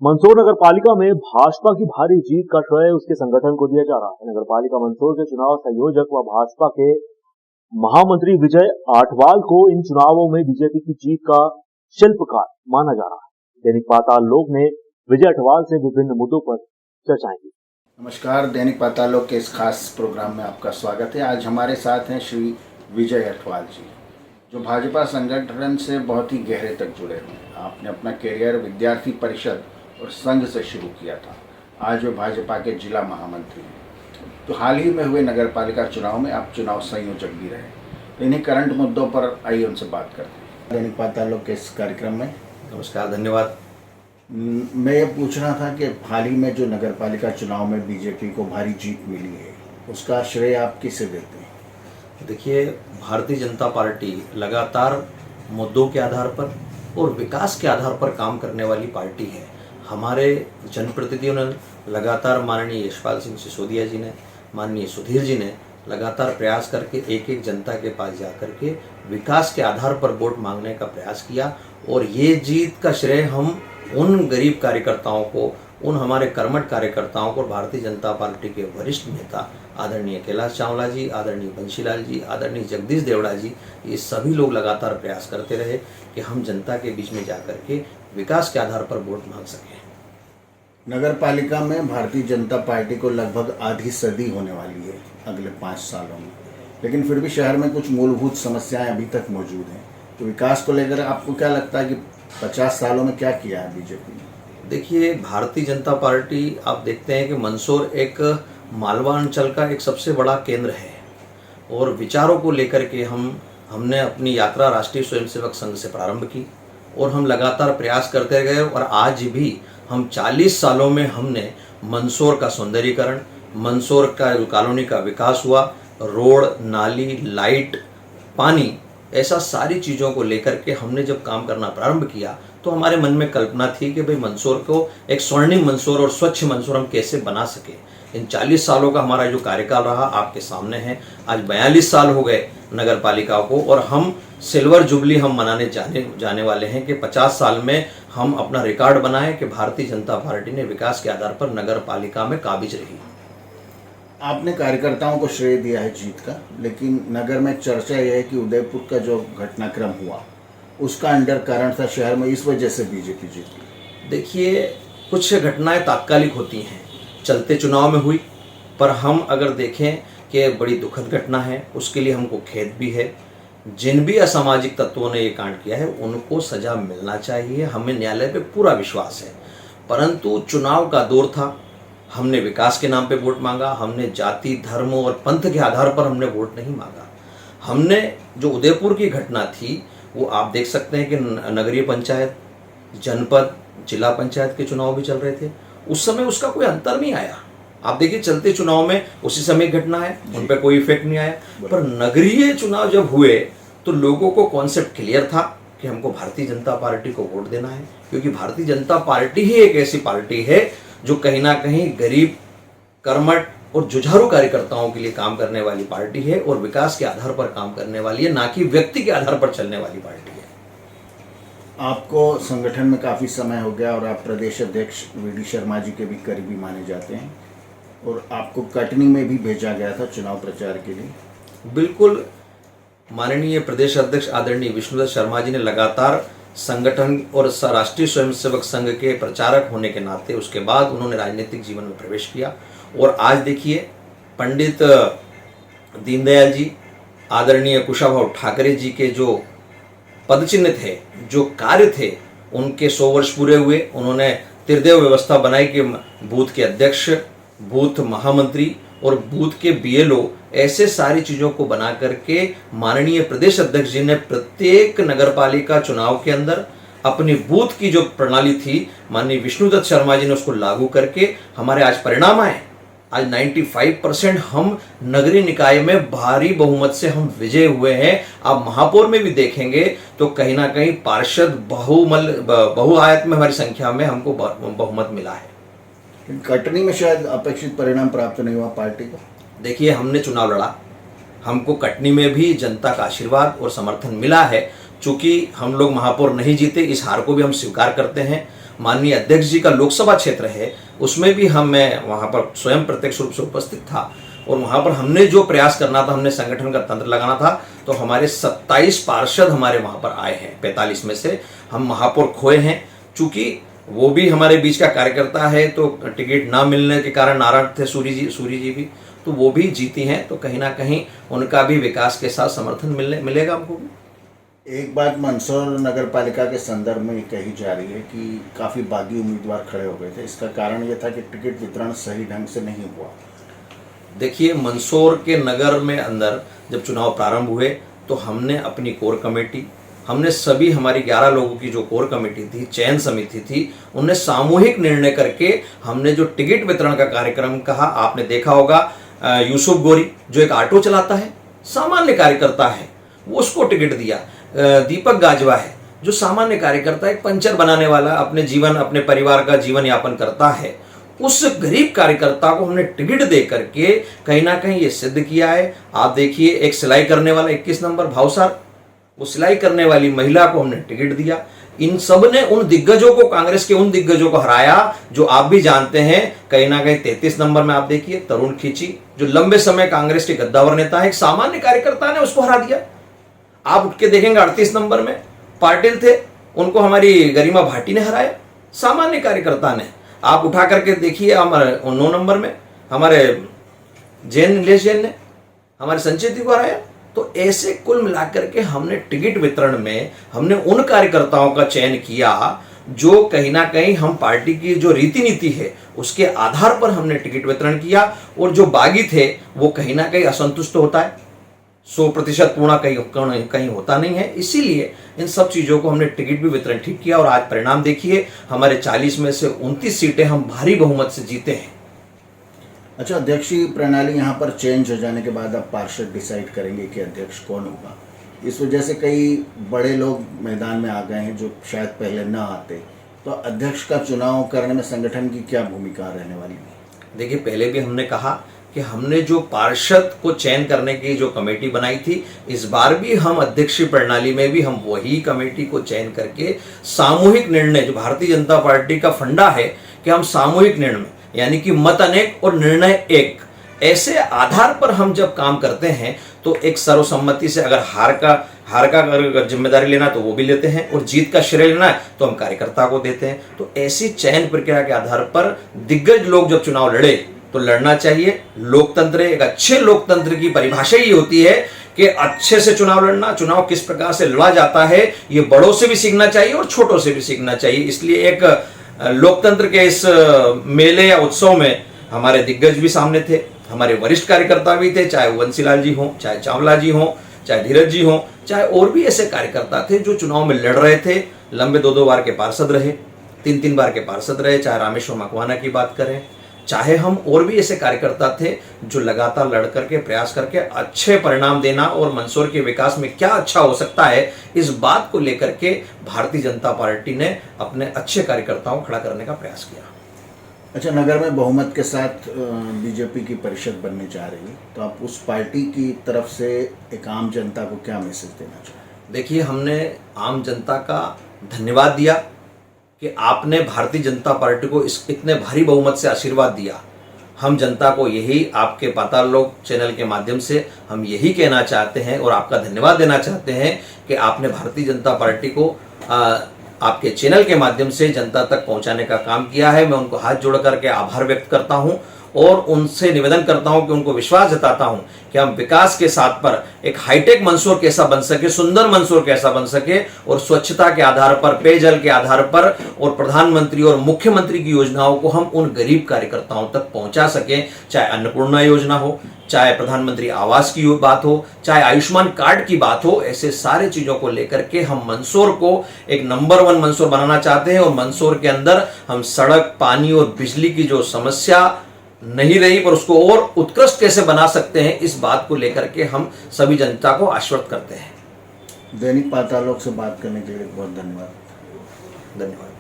मंदसौर नगर पालिका में भाजपा की भारी जीत का श्रेय उसके संगठन को दिया जा रहा है। नगर पालिका मंदसौर के चुनाव संयोजक व भाजपा के महामंत्री विजय आठवाल को इन चुनावों में बीजेपी की जीत का शिल्पकार माना जा रहा है। दैनिक पाताल लोक ने विजय आठवाल से विभिन्न मुद्दों पर चर्चाएं की। नमस्कार, दैनिक पाताल लोक के इस खास प्रोग्राम में आपका स्वागत है। आज हमारे साथ हैं श्री विजय आठवाल जी, जो भाजपा संगठन से बहुत ही गहरे तक जुड़े हुए हैं। आपने अपना करियर विद्यार्थी परिषद और संघ से शुरू किया था। आज वे भाजपा के जिला महामंत्री हैं। तो हाल ही में हुए नगर पालिका चुनाव में आप चुनाव संयोजक भी रहे। तो इन्हीं करंट मुद्दों पर आइए उनसे बात करते हैं दैनिक पाताल लोक के इस कार्यक्रम में। नमस्कार, धन्यवाद। मैं ये पूछना था कि हाल ही में जो नगर पालिका चुनाव में बीजेपी को भारी जीत मिली है, उसका श्रेय आप किसे देते हैं? देखिए, भारतीय जनता पार्टी लगातार मुद्दों के आधार पर और विकास के आधार पर काम करने वाली पार्टी है। हमारे जनप्रतिनिधियों ने लगातार, माननीय यशपाल सिंह सिसोदिया जी ने, माननीय सुधीर जी ने लगातार प्रयास करके एक एक जनता के पास जा करके विकास के आधार पर वोट मांगने का प्रयास किया। और ये जीत का श्रेय हम उन गरीब कार्यकर्ताओं को, उन हमारे कर्मठ कार्यकर्ताओं को, भारतीय जनता पार्टी के वरिष्ठ नेता आदरणीय कैलाश चावला जी, आदरणीय बंशीलाल जी, आदरणीय जगदीश देवड़ा जी, ये सभी लोग लगातार प्रयास करते रहे कि हम जनता के बीच में जाकर के विकास के आधार पर वोट मांग सकें। नगर पालिका में भारतीय जनता पार्टी को लगभग आधी सदी होने वाली है अगले 5 सालों में, लेकिन फिर भी शहर में कुछ मूलभूत समस्याएं अभी तक मौजूद हैं। तो विकास को लेकर आपको क्या लगता है कि 50 सालों में क्या किया है बीजेपी ने? देखिए, भारतीय जनता पार्टी, आप देखते हैं कि मंदसौर एक मालवा अंचल का एक सबसे बड़ा केंद्र है और विचारों को लेकर के हमने अपनी यात्रा राष्ट्रीय स्वयंसेवक संघ से प्रारंभ की और हम लगातार प्रयास करते गए। और आज भी हम 40 सालों में हमने मंदसौर का सौंदर्यीकरण, मंदसौर का कॉलोनी का विकास हुआ, रोड, नाली, लाइट, पानी, ऐसा सारी चीज़ों को लेकर के हमने जब काम करना प्रारंभ किया तो हमारे मन में कल्पना थी कि भाई मंदसौर को एक स्वर्णिम मंदसौर और स्वच्छ मंदसौर हम कैसे बना सके। इन 40 सालों का हमारा जो कार्यकाल रहा आपके सामने है। आज 42 साल हो गए नगर पालिका को और हम सिल्वर जुबली हम मनाने जाने वाले हैं कि 50 साल में हम अपना रिकॉर्ड बनाएं कि भारतीय जनता पार्टी ने विकास के आधार पर नगर पालिका में काबिज रही। आपने कार्यकर्ताओं को श्रेय दिया है जीत का, लेकिन नगर में चर्चा यह है कि उदयपुर का जो घटनाक्रम हुआ उसका अंडर करंट था शहर में, इस वजह से बीजेपी जीती। देखिए, कुछ घटनाएं तात्कालिक होती हैं, चलते चुनाव में हुई, पर हम अगर देखें कि बड़ी दुखद घटना है, उसके लिए हमको खेद भी है। जिन भी असामाजिक तत्वों ने ये कांड किया है उनको सजा मिलना चाहिए, हमें न्यायालय पे पूरा विश्वास है। परंतु चुनाव का दौर था, हमने विकास के नाम पे वोट मांगा, हमने जाति, धर्म और पंथ के आधार पर हमने वोट नहीं मांगा। हमने जो उदयपुर की घटना थी वो आप देख सकते हैं कि नगरीय पंचायत, जनपद, जिला पंचायत के चुनाव भी चल रहे थे, उस समय उसका कोई अंतर नहीं आया। आप देखिए, चलते चुनाव में उसी समय घटना है, उन पर कोई इफेक्ट नहीं आया। पर नगरीय चुनाव जब हुए तो लोगों को कॉन्सेप्ट क्लियर था कि हमको भारतीय जनता पार्टी को वोट देना है, क्योंकि भारतीय जनता पार्टी ही एक ऐसी पार्टी है जो कहीं ना कहीं गरीब, कर्मठ और जुझारू कार्यकर्ताओं के लिए काम करने वाली पार्टी है और विकास के आधार पर काम करने वाली है, ना कि व्यक्ति के आधार पर चलने वाली पार्टी है। आपको संगठन में काफ़ी समय हो गया और आप प्रदेश अध्यक्ष वीडी शर्मा जी के भी करीबी माने जाते हैं और आपको कटनी में भी भेजा गया था चुनाव प्रचार के लिए। बिल्कुल, माननीय प्रदेश अध्यक्ष आदरणीय विष्णुदत्त शर्मा जी ने लगातार संगठन और राष्ट्रीय स्वयंसेवक संघ के प्रचारक होने के नाते उसके बाद उन्होंने राजनीतिक जीवन में प्रवेश किया। और आज देखिए, पंडित दीनदयाल जी, आदरणीय कुशाभाऊ ठाकरे जी के जो पदचिन्ह थे, जो कार्य थे, उनके 100 वर्ष पूरे हुए। उन्होंने त्रिदेव व्यवस्था बनाई कि बूथ के अध्यक्ष, बूथ महामंत्री और बूथ के बीएलओ, ऐसे सारी चीज़ों को बना करके माननीय प्रदेश अध्यक्ष जी ने प्रत्येक नगरपालिका चुनाव के अंदर अपनी बूथ की जो प्रणाली थी, माननीय विष्णुदत्त शर्मा जी ने उसको लागू करके हमारे आज परिणाम आए। आज 95% हम नगरीय निकाय में भारी बहुमत से हम विजय हुए हैं। आप महापौर में भी देखेंगे तो कहीं ना कहीं पार्षद बहुआयत में हमारी संख्या में हमको बहुमत मिला है। कटनी में शायद अपेक्षित परिणाम प्राप्त नहीं हुआ पार्टी को। देखिए, हमने चुनाव लड़ा, हमको कटनी में भी जनता का आशीर्वाद और समर्थन मिला है। चूंकि हम लोग महापौर नहीं जीते, इस हार को भी हम स्वीकार करते हैं। माननीय अध्यक्ष जी का लोकसभा क्षेत्र है, उसमें भी मैं वहाँ पर स्वयं प्रत्यक्ष रूप से उपस्थित था और वहाँ पर हमने जो प्रयास करना था, हमने संगठन का तंत्र लगाना था, तो हमारे 27 पार्षद हमारे वहाँ पर आए हैं। 45 में से हम महापौर खोए हैं, चूंकि वो भी हमारे बीच का कार्यकर्ता है, तो टिकट ना मिलने के कारण नारायण थे सूरी जी भी, तो वो भी जीती हैं, तो कहीं ना कहीं उनका भी विकास के साथ समर्थन मिलेगा हमको भी। एक बात मंदसौर नगर पालिका के संदर्भ में कही जा रही है कि काफ़ी बागी उम्मीदवार खड़े हो गए थे। इसका कारण यह था कि टिकट वितरण सही ढंग से नहीं हुआ। देखिए, मंदसौर के नगर में अंदर जब चुनाव प्रारंभ हुए तो हमने अपनी कोर कमेटी, हमने सभी हमारी 11 लोगों की जो कोर कमेटी थी, चयन समिति थी, उनने सामूहिक निर्णय करके हमने जो टिकट वितरण का कार्यक्रम कहा, आपने देखा होगा यूसुफ गोरी जो एक ऑटो चलाता है, सामान्य कार्यकर्ता है, वो उसको टिकट दिया। दीपक गाजवा है जो सामान्य कार्यकर्ता, एक पंचर बनाने वाला, अपने परिवार का जीवन यापन करता है, उस गरीब कार्यकर्ता को हमने टिकट दे करके कहीं ना कहीं ये सिद्ध किया है। आप देखिए, एक सिलाई करने वाला 21 नंबर भावसार, वो सिलाई करने वाली महिला को हमने टिकट दिया। इन सब ने उन दिग्गजों को, कांग्रेस के उन दिग्गजों को हराया जो आप भी जानते हैं। कहीं ना कहीं 33 नंबर में आप देखिए तरुण खींची, जो लंबे समय कांग्रेस के गद्दावर नेता है, एक सामान्य कार्यकर्ता ने उसको हरा दिया। आप उठ के देखेंगे 38 नंबर में पाटिल थे, उनको हमारी गरिमा भाटी ने हराया, सामान्य कार्यकर्ता ने। आप उठा करके देखिए हमारे 9 नंबर में हमारे नीलेश जैन ने हमारे संजय जी को हराया। तो ऐसे कुल मिलाकर के हमने टिकट वितरण में हमने उन कार्यकर्ताओं का चयन किया जो कहीं ना कहीं हम पार्टी की जो रीति नीति है उसके आधार पर हमने टिकट वितरण किया, और जो बागी थे वो कहीं ना कहीं असंतुष्ट होता है, 100% पूर्ण कहीं होता नहीं है। इसीलिए इन सब चीज़ों को हमने टिकट भी वितरण ठीक किया, और आज परिणाम देखिए, हमारे 40 में से 29 सीटें हम भारी बहुमत से जीते हैं। अच्छा, अध्यक्षीय प्रणाली यहाँ पर चेंज हो जाने के बाद अब पार्षद डिसाइड करेंगे कि अध्यक्ष कौन होगा। इस वजह से कई बड़े लोग मैदान में आ गए हैं जो शायद पहले न आते। तो अध्यक्ष का चुनाव करने में संगठन की क्या भूमिका रहने वाली है? देखिए, पहले भी हमने कहा कि हमने जो पार्षद को चयन करने की जो कमेटी बनाई थी, इस बार भी हम अध्यक्षीय प्रणाली में भी हम वही कमेटी को चयन करके सामूहिक निर्णय, जो भारतीय जनता पार्टी का फंडा है कि हम सामूहिक निर्णय, यानी कि मत अनेक और निर्णय एक, ऐसे आधार पर हम जब काम करते हैं तो एक सर्वसम्मति से, अगर हार का अगर जिम्मेदारी लेना तो वो भी लेते हैं, और जीत का श्रेय लेना है तो हम कार्यकर्ता को देते हैं। तो ऐसी चयन प्रक्रिया के आधार पर दिग्गज लोग जब चुनाव लड़े तो लड़ना चाहिए। लोकतंत्र, एक अच्छे लोकतंत्र की परिभाषा ही होती है कि अच्छे से चुनाव लड़ना, चुनाव किस प्रकार से लड़ा जाता है, ये बड़ों से भी सीखना चाहिए और छोटों से भी सीखना चाहिए। इसलिए एक लोकतंत्र के इस मेले या उत्सव में हमारे दिग्गज भी सामने थे, हमारे वरिष्ठ कार्यकर्ता भी थे, चाहे वंशीलाल जी हों, चाहे चावला जी हों, चाहे धीरज जी हों, चाहे और भी ऐसे कार्यकर्ता थे जो चुनाव में लड़ रहे थे, लंबे 2-2 बार के पार्षद रहे, 3-3 बार के पार्षद रहे, चाहे रामेश्वर मकवाना की बात करें, चाहे हम और भी ऐसे कार्यकर्ता थे जो लगातार लड़ करके प्रयास करके अच्छे परिणाम देना और मंदसौर के विकास में क्या अच्छा हो सकता है, इस बात को लेकर के भारतीय जनता पार्टी ने अपने अच्छे कार्यकर्ताओं को खड़ा करने का प्रयास किया। अच्छा, नगर में बहुमत के साथ बीजेपी की परिषद बनने जा रही है, तो आप उस पार्टी की तरफ से एक आम जनता को क्या मैसेज देना चाहें? देखिए, हमने आम जनता का धन्यवाद दिया कि आपने भारतीय जनता पार्टी को इस इतने भारी बहुमत से आशीर्वाद दिया। हम जनता को यही आपके पाताल लोक चैनल के माध्यम से हम यही कहना चाहते हैं और आपका धन्यवाद देना चाहते हैं कि आपने भारतीय जनता पार्टी को आपके चैनल के माध्यम से जनता तक पहुंचाने का काम किया है। मैं उनको हाथ जोड़ करके आभार व्यक्त करता हूं और उनसे निवेदन करता हूं कि उनको विश्वास जताता हूं कि हम विकास के साथ पर एक हाईटेक मंदसौर कैसा बन सके, सुंदर मंदसौर कैसा बन सके, और स्वच्छता के आधार पर, पेयजल के आधार पर, और प्रधानमंत्री और मुख्यमंत्री की योजनाओं को हम उन गरीब कार्यकर्ताओं तक पहुंचा सकें। चाहे अन्नपूर्णा योजना हो, चाहे प्रधानमंत्री आवास की बात हो, चाहे आयुष्मान कार्ड की बात हो, ऐसे सारे चीजों को लेकर के हम मंदसौर को एक नंबर 1 मंदसौर बनाना चाहते हैं। और मंदसौर के अंदर हम सड़क, पानी और बिजली की जो समस्या नहीं रही पर उसको और उत्कृष्ट कैसे बना सकते हैं, इस बात को लेकर के हम सभी जनता को आश्वस्त करते हैं। दैनिक पाताल लोक से बात करने के लिए बहुत धन्यवाद। धन्यवाद।